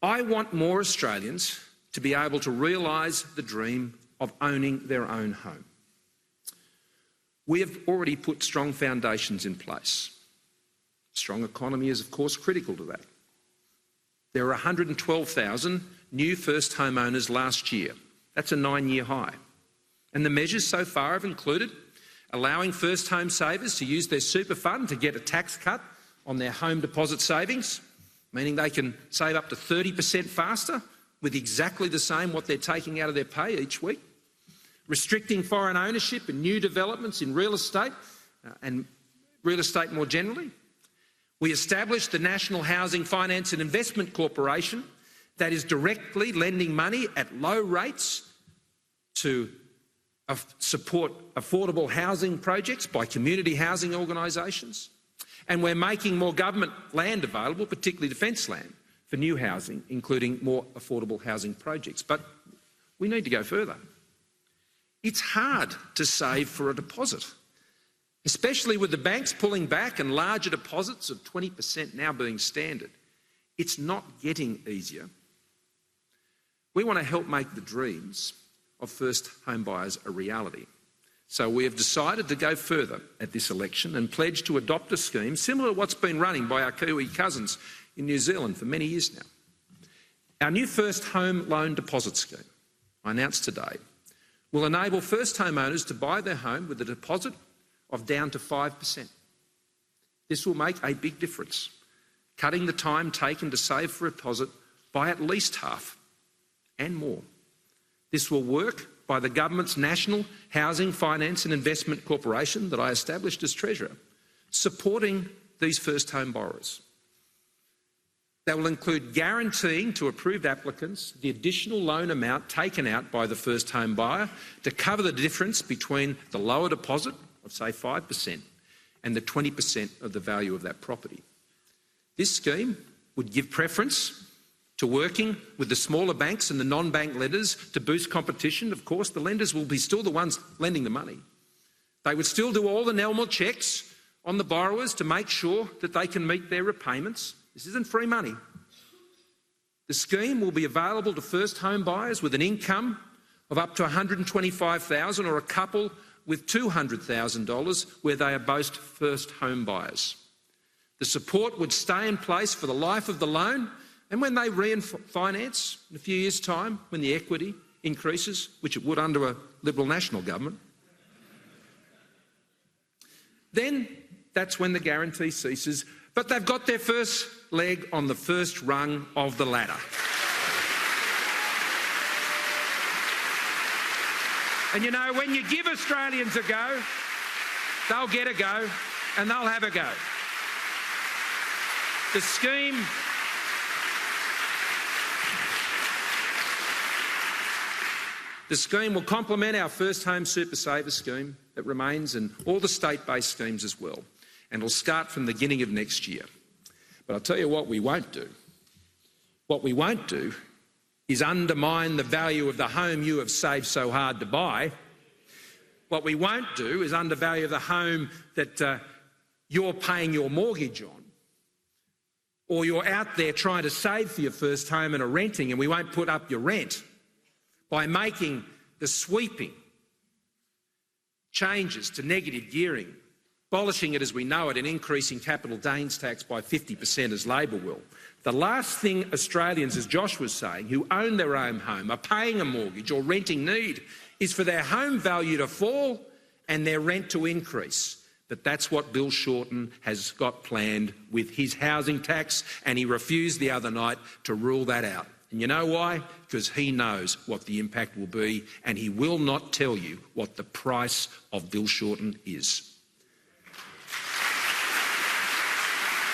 I want more Australians to be able to realise the dream of owning their own home. We have already put strong foundations in place. A strong economy is, of course, critical to that. There were 112,000 new first homeowners last year. That's a 9-year high. And the measures so far have included allowing first home savers to use their super fund to get a tax cut on their home deposit savings, meaning they can save up to 30% faster with exactly the same what they're taking out of their pay each week. Restricting foreign ownership and new developments in real estate and real estate more generally. We established the National Housing Finance and Investment Corporation that is directly lending money at low rates to support affordable housing projects by community housing organisations. And we're making more government land available, particularly defence land, for new housing, including more affordable housing projects. But we need to go further. It's hard to save for a deposit, especially with the banks pulling back and larger deposits of 20% now being standard. It's not getting easier. We want to help make the dreams of first home buyers a reality. So we have decided to go further at this election and pledge to adopt a scheme similar to what's been running by our Kiwi cousins in New Zealand for many years now. Our new first home loan deposit scheme, I announced today, will enable first homeowners to buy their home with a deposit of down to 5%. This will make a big difference, cutting the time taken to save for a deposit by at least half and more. This will work by the government's National Housing Finance and Investment Corporation that I established as Treasurer, supporting these first home borrowers. That will include guaranteeing to approved applicants the additional loan amount taken out by the first home buyer to cover the difference between the lower deposit of, say, 5% and the 20% of the value of that property. This scheme would give preference to working with the smaller banks and the non-bank lenders to boost competition. Of course, the lenders will be still the ones lending the money. They would still do all the normal checks on the borrowers to make sure that they can meet their repayments. This isn't free money. The scheme will be available to first home buyers with an income of up to $125,000 or a couple with $200,000 where they are both first home buyers. The support would stay in place for the life of the loan, and when they refinance in a few years' time, when the equity increases, which it would under a Liberal national government, then that's when the guarantee ceases. But they've got their first leg on the first rung of the ladder. And you know, when you give Australians a go, they'll get a go and they'll have a go. The scheme will complement our First Home Super Saver scheme that remains and all the state-based schemes as well, and it'll start from the beginning of next year. But I'll tell you what we won't do. What we won't do is undermine the value of the home you have saved so hard to buy. What we won't do is undervalue the home that you're paying your mortgage on, or you're out there trying to save for your first home and are renting, and we won't put up your rent by making the sweeping changes to negative gearing, abolishing it as we know it and increasing capital gains tax by 50% as Labor will. The last thing Australians, as Josh was saying, who own their own home, are paying a mortgage or renting need is for their home value to fall and their rent to increase. But that's what Bill Shorten has got planned with his housing tax, and he refused the other night to rule that out. And you know why? Because he knows what the impact will be, and he will not tell you what the price of Bill Shorten is.